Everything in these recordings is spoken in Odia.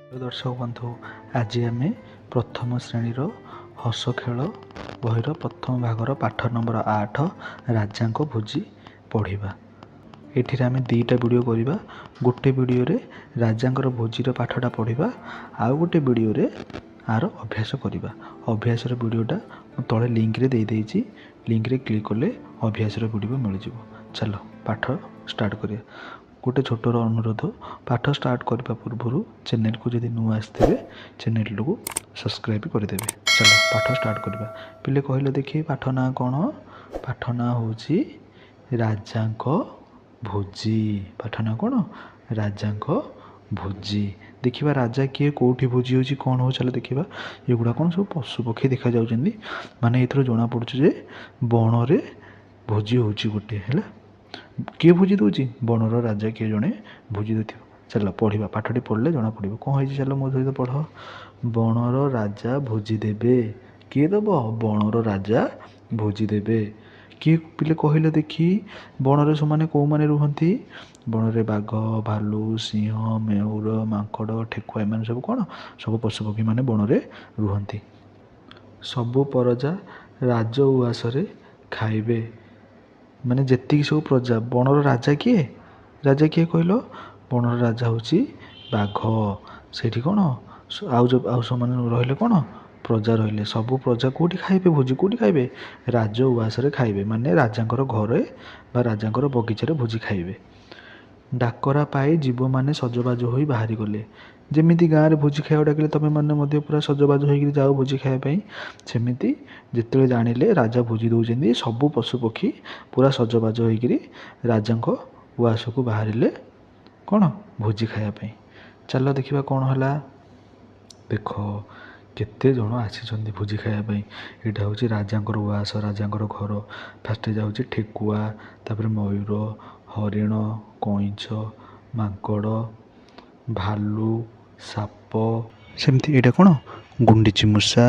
ପ୍ରିୟ ଦର୍ଶକ ବନ୍ଧୁ, ଆଜି ଆମେ ପ୍ରଥମ ଶ୍ରେଣୀର ହସ ଖେଳ ବହିର ପ୍ରଥମ ଭାଗର ପାଠ ନମ୍ବର 8 ରାଜାଙ୍କ ଭୋଜି ପଢ଼ିବା। ଏଠିରେ ଆମେ ଦୁଇଟା ଭିଡ଼ିଓ କରିବା। ଗୋଟେ ଭିଡ଼ିଓରେ ରାଜାଙ୍କର ଭୋଜିର ପାଠଟା ପଢ଼ିବା, ଆଉ ଗୋଟେ ଭିଡ଼ିଓରେ ଆର ଅଭ୍ୟାସ କରିବା। ଅଭ୍ୟାସର ଭିଡ଼ିଓଟା ମୁଁ ତଳେ ଲିଙ୍କରେ ଦେଇଦେଇଛି, ଲିଙ୍କରେ କ୍ଲିକ୍ କଲେ ଅଭ୍ୟାସର ଭିଡ଼ିଓ ମିଳିଯିବ। ଚାଲ ପାଠ ଷ୍ଟାର୍ଟ କରିବା। ଗୋଟେ ଛୋଟର ଅନୁରୋଧ, ପାଠ ଷ୍ଟାର୍ଟ କରିବା ପୂର୍ବରୁ ଚ୍ୟାନେଲକୁ ଯଦି ନୂଆ ଆସିଥିବେ ଚ୍ୟାନେଲଟିକୁ ସବସ୍କ୍ରାଇବ୍ କରିଦେବେ। ଚାଲ ପାଠ ଷ୍ଟାର୍ଟ କରିବା। ପିଲେ କହିଲେ ଦେଖି, ପାଠ ନାଁ କ'ଣ? ପାଠ ନାଁ ହେଉଛି ରାଜାଙ୍କ ଭୋଜି। ପାଠ ନାଁ କ'ଣ? ରାଜାଙ୍କ ଭୋଜି। ଦେଖିବା ରାଜା କିଏ, କେଉଁଠି ଭୋଜି ହେଉଛି, କ'ଣ ହେଉଛି, ଚାଲ ଦେଖିବା। ଏଗୁଡ଼ା କ'ଣ ସବୁ ପଶୁପକ୍ଷୀ ଦେଖାଯାଉଛନ୍ତି। ମାନେ ଏଥିରୁ ଜଣାପଡ଼ୁଛି ଯେ ବଣରେ ଭୋଜି ହେଉଛି ଗୋଟେ। ହେଲା, କିଏ ଭୋଜି ଦେଉଛି? ବଣର ରାଜା କିଏ ଜଣେ ଭୋଜି ଦେଉଥିବ। ଚାଲ ପଢ଼ିବା, ପାଠଟି ପଢ଼ିଲେ ଜଣାପଡ଼ିବ କ'ଣ ହେଇଛି। ଚାଲ ମୋ ସହିତ ପଢ଼। ବଣର ରାଜା ଭୋଜି ଦେବେ। କିଏ ଦେବ? ବଣର ରାଜା ଭୋଜି ଦେବେ। କିଏ ପିଲେ କହିଲେ ଦେଖି? ବଣରେ ସେମାନେ କେଉଁମାନେ ରୁହନ୍ତି? ବଣରେ ବାଘ, ଭାଲୁ, ସିଂହ, ମୟୂର, ମାଙ୍କଡ଼, ଠେକୁଆ, ଏମାନେ ସବୁ କ'ଣ? ସବୁ ପଶୁପକ୍ଷୀମାନେ ବଣରେ ରୁହନ୍ତି। ସବୁ ପ୍ରଜା ରାଜ ଉଆସରେ ଖାଇବେ। ମାନେ ଯେତିକି ସବୁ ପ୍ରଜା। ବଣର ରାଜା କିଏ? ରାଜା କିଏ କହିଲ? ବଣର ରାଜା ହେଉଛି ବାଘ। ସେଇଠି କ'ଣ ଆଉ ସେମାନେ ରହିଲେ କ'ଣ? ପ୍ରଜା ରହିଲେ। ସବୁ ପ୍ରଜା କେଉଁଠି ଖାଇବେ? ଭୋଜି କେଉଁଠି ଖାଇବେ? ରାଜ ଉଆସରେ ଖାଇବେ। ମାନେ ରାଜାଙ୍କର ଘରେ ବା ରାଜାଙ୍କର ବଗିଚାରେ ଭୋଜି ଖାଇବେ। ଡାକରା ପାଇ ଜୀବମାନେ ସଜବାଜ ହୋଇ ବାହାରିଗଲେ। ଯେମିତି ଗାଁରେ ଭୋଜି ଖାଇବା ଡାକିଲେ ତୁମେମାନେ ମଧ୍ୟ ପୁରା ସଜବାଜ ହୋଇକରି ଯାଅ ଭୋଜି ଖାଇବା ପାଇଁ, ସେମିତି ଯେତେବେଳେ ଜାଣିଲେ ରାଜା ଭୋଜି ଦେଉଛନ୍ତି, ସବୁ ପଶୁପକ୍ଷୀ ପୁରା ସଜବାଜ ହୋଇକରି ରାଜାଙ୍କ ଉଆସକୁ ବାହାରିଲେ କ'ଣ? ଭୋଜି ଖାଇବା ପାଇଁ। ଚାଲ ଦେଖିବା କ'ଣ ହେଲା। ଦେଖ, କେତେ ଜଣ ଆସିଛନ୍ତି ଭୋଜି ଖାଇବା ପାଇଁ। ଏଇଟା ହେଉଛି ରାଜାଙ୍କର ଉଆସ, ରାଜାଙ୍କର ଘର। ଫାଷ୍ଟ ଯାଉଛି ଠେକୁଆ, ତାପରେ ମୟୂର, ହରିଣ, କଇଁଛ, ମାଙ୍କଡ଼, ଭାଲୁ, ସାପ, ସେମିତି ଏଇଟା କ'ଣ? ଗୁଣ୍ଡିଚି ମୂଷା,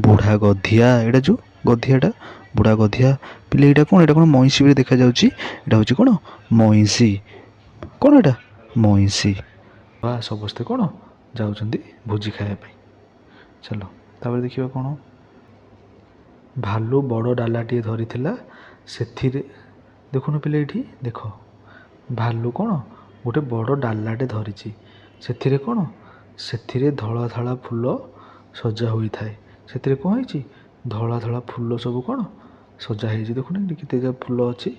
ବୁଢ଼ା ଗଧିଆ। ଏଇଟା ଯେଉଁ ଗଧିଆଟା, ବୁଢ଼ା ଗଧିଆ। ପିଲେ ଏଇଟା କ'ଣ? ଏଇଟା କ'ଣ ମଇଁଷି ଭଳି ଦେଖାଯାଉଛି। ଏଇଟା ହେଉଛି କ'ଣ? ମଇଁଷି। କ'ଣ ଏଇଟା? ମଇଁଷି। ବା ସମସ୍ତେ କ'ଣ ଯାଉଛନ୍ତି ଭୋଜି ଖାଇବା ପାଇଁ। ଚାଲ ତାପରେ ଦେଖିବା କ'ଣ। ଭାଲୁ ବଡ଼ ଡାଲାଟିଏ ଧରିଥିଲା, ସେଥିରେ ଦେଖୁନ ପିଲେ ଏଇଠି ଦେଖ, ଭାଲୁ କ'ଣ ଗୋଟେ ବଡ଼ ଡାଲାଟେ ଧରିଛି। ସେଥିରେ କ'ଣ? ସେଥିରେ ଧଳା ଧଳା ଫୁଲ ସଜା ହୋଇଥାଏ। ସେଥିରେ କ'ଣ ହେଇଛି? ଧଳା ଧଳା ଫୁଲ ସବୁ କ'ଣ ସଜା ହେଇଛି। ଦେଖୁନ କେତେ ଫୁଲ ଅଛି।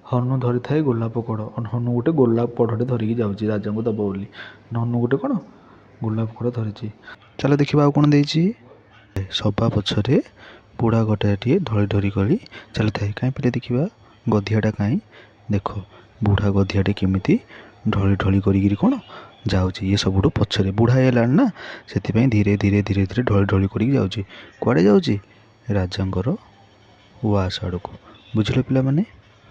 ହନୁ ଧରିଥାଏ ଗୋଲାପ କଢ଼। ହନୁ ଗୋଟେ ଗୋଲାପ କଢ଼ଟେ ଧରିକି ଯାଉଛି ରାଜାଙ୍କୁ ଦେବ ବୋଲି। ହନୁ ଗୋଟେ କ'ଣ ଗୋଲାପ କଢ଼ ଧରିଛି। ଚାଲ ଦେଖିବା ଆଉ କ'ଣ ଦେଇଛି। ସବା ପଛରେ ବୁଢ଼ା ଗଧିଆଟିଏ ଢଳି ଢଳି କରି ଚାଲିଥାଏ। କାହିଁ ପିଲେ ଦେଖିବା ଗଧିଆଟା କାହିଁ। ଦେଖ, ବୁଢ଼ା ଗଧିଆଟି କେମିତି ଢଳି ଢଳି କରିକିରି କ'ଣ ଯାଉଛି। ଇଏ ସବୁଠୁ ପଛରେ, ବୁଢ଼ା ହେଇଗଲାଣି ନା, ସେଥିପାଇଁ ଧୀରେ ଧୀରେ ଧୀରେ ଧୀରେ ଢଳି ଢଳି କରିକି ଯାଉଛି। କୁଆଡ଼େ ଯାଉଛି? ରାଜାଙ୍କର ଉଆସ ଆଡ଼କୁ। ବୁଝିଲ ପିଲାମାନେ?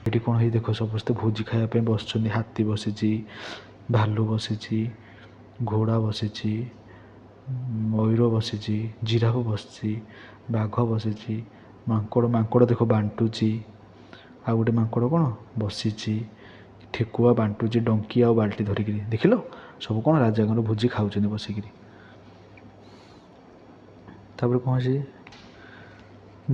ଏଠି କ'ଣ ହେଇ ଦେଖ, ସମସ୍ତେ ଭୋଜି ଖାଇବା ପାଇଁ ବସିଛନ୍ତି। ହାତୀ ବସିଛି, ଭାଲୁ ବସିଛି, ଘୋଡ଼ା ବସିଛି, ମୟୂର ବସିଛି, ଜିରାଫ ବସିଛି, ବାଘ ବସିଛି, ମାଙ୍କଡ଼ ଦେଖ ବାଣ୍ଟୁଛି, ଆଉ ଗୋଟେ ମାଙ୍କଡ଼ କ'ଣ ବସିଛି, ଠେକୁଆ ବାଣ୍ଟୁଛି ଡଙ୍କି ଆଉ ବାଲ୍ଟି ଧରିକିରି। ଦେଖିଲ, ସବୁ କ'ଣ ରାଜାଙ୍କର ଭୋଜି ଖାଉଛନ୍ତି ବସିକିରି। ତାପରେ କ'ଣ ଅଛି?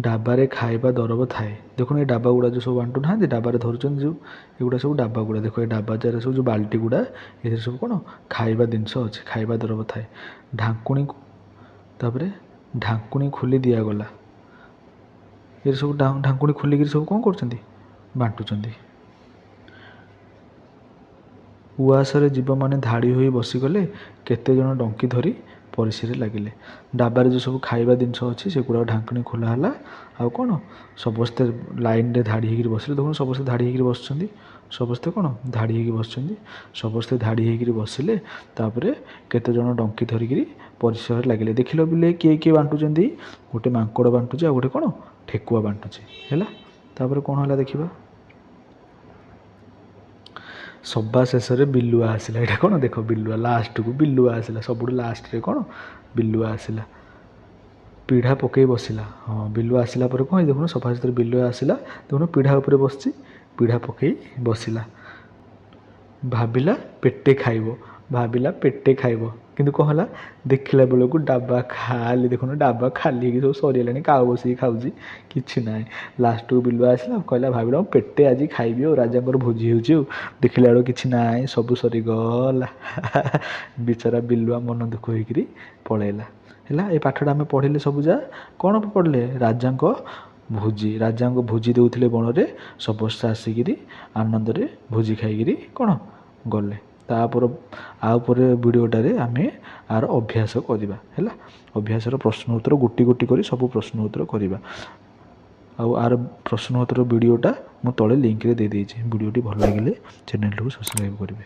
ଡାବାରେ ଖାଇବା ଦରବ ଥାଏ। ଦେଖୁନ ଏ ଡାବା ଗୁଡ଼ା ଯେଉଁ ସବୁ ବାଣ୍ଟୁନାହାନ୍ତି, ଡାବାରେ ଧରୁଛନ୍ତି ଯେଉଁ, ଏଗୁଡ଼ା ସବୁ ଡାବା ଗୁଡ଼ା। ଦେଖ ଏ ଡାବା ଯାର ସବୁ ଯେଉଁ ବାଲ୍ଟି ଗୁଡ଼ା, ଏଥିରେ ସବୁ କ'ଣ ଖାଇବା ଜିନିଷ ଅଛି, ଖାଇବା ଦରବ ଥାଏ। ତାପରେ ଢାଙ୍କୁଣୀ ଖୋଲି ଦିଆଗଲା। ଏ ସବୁ ଢାଙ୍କୁଣୀ ଖୋଲିକିରି ସବୁ କ'ଣ କରୁଛନ୍ତି? ବାଣ୍ଟୁଛନ୍ତି। ଉଆସରେ ଜୀବମାନେ ଧାଡ଼ି ହୋଇ ବସିଗଲେ, କେତେଜଣ ଡଙ୍କି ଧରି ପରିସିରେ ଲାଗିଲେ। ଡାବାରେ ଯେଉଁ ସବୁ ଖାଇବା ଜିନିଷ ଅଛି ସେଗୁଡ଼ାକ ଢାଙ୍କୁଣୀ ଖୋଲା ହେଲା। ଆଉ କ'ଣ ସମସ୍ତେ ଲାଇନ୍ରେ ଧାଡ଼ି ହେଇକିରି ବସିଲେ। ଦେଖୁନ ସମସ୍ତେ ଧାଡ଼ି ହେଇକିରି ବସିଛନ୍ତି। ସମସ୍ତେ କ'ଣ ଧାଡ଼ି ହେଇକି ବସିଛନ୍ତି। ସମସ୍ତେ ଧାଡ଼ି ହେଇକିରି ବସିଲେ। ତାପରେ କେତେଜଣ ଡଙ୍କି ଧରିକିରି ପରିସରରେ ଲାଗିଲେ। ଦେଖିଲ ପିଲେ କିଏ କିଏ ବାଣ୍ଟୁଛନ୍ତି? ଗୋଟେ ମାଙ୍କଡ଼ ବାଣ୍ଟୁଛି, ଆଉ ଗୋଟେ କ'ଣ ଠେକୁଆ ବାଣ୍ଟୁଛି। ହେଲା, ତାପରେ କ'ଣ ହେଲା ଦେଖିବା। ସବା ଶେଷରେ ବିଲୁଆ ଆସିଲା। ଏଇଟା କ'ଣ ଦେଖ, ବିଲୁଆ ଲାଷ୍ଟକୁ ବିଲୁଆ ଆସିଲା। ସବୁଠୁ ଲାଷ୍ଟରେ କ'ଣ ବିଲୁଆ ଆସିଲା। ପିଢ଼ା ପକାଇ ବସିଲା। ହଁ, ବିଲୁଆ ଆସିଲା ପରେ କ'ଣ ଦେଖୁନ, ସଭା ଶେଷରେ ବିଲୁଆ ଆସିଲା। ଦେଖୁନ ପିଢ଼ା ଉପରେ ବସିଛି, ପିଢ଼ା ପକାଇ ବସିଲା। ଭାବିଲା ପେଟେ ଖାଇବ, ଭାବିଲା ପେଟେ ଖାଇବ। କିନ୍ତୁ କ'ଣ ହେଲା ଦେଖିଲା ବେଳକୁ ଡାବା ଖାଲି ଦେଖୁନ ଡାବା ଖାଲି ହେଇକି ସବୁ ସରିଗଲାଣି କାଉ ବସିକି ଖାଉଛି କିଛି ନାହିଁ। ଲାଷ୍ଟକୁ ବିଲୁଆ ଆସିଲା କହିଲା ଭାବିଲ ମୁଁ ପେଟେ ଆଜି ଖାଇବି ଆଉ ରାଜାଙ୍କର ଭୋଜି ହେଉଛି ଆଉ ଦେଖିଲା ବେଳକୁ କିଛି ନାହିଁ ସବୁ ସରିଗଲା। ବିଚରା ବିଲୁଆ ମନ ଦୁଃଖ ହେଇକିରି ପଳେଇଲା। ହେଲା ଏ ପାଠଟା ଆମେ ପଢ଼ିଲେ ସବୁ ଯା କ'ଣ ପଢ଼ିଲେ ରାଜାଙ୍କ ଭୋଜି ଦେଉଥିଲେ ବଣରେ ସମସ୍ତେ ଆସିକିରି ଆନନ୍ଦରେ ଭୋଜି ଖାଇକିରି କ'ଣ ଗଲେ। ତାପରେ ଆଉ ପରେ ଭିଡ଼ିଓଟାରେ ଆମେ ଆର ଅଭ୍ୟାସ କରିବା ହେଲା। ଅଭ୍ୟାସର ପ୍ରଶ୍ନ ଉତ୍ତର ଗୋଟି ଗୋଟି କରି ସବୁ ପ୍ରଶ୍ନ ଉତ୍ତର କରିବା। ଆଉ ଆର ପ୍ରଶ୍ନ ଉତ୍ତର ଭିଡ଼ିଓଟା ମୁଁ ତଳେ ଲିଙ୍କରେ ଦେଇଦେଇଛି। ଭିଡ଼ିଓଟି ଭଲ ଲାଗିଲେ ଚ୍ୟାନେଲଟିକୁ ସବସ୍କ୍ରାଇବ୍ କରିବେ।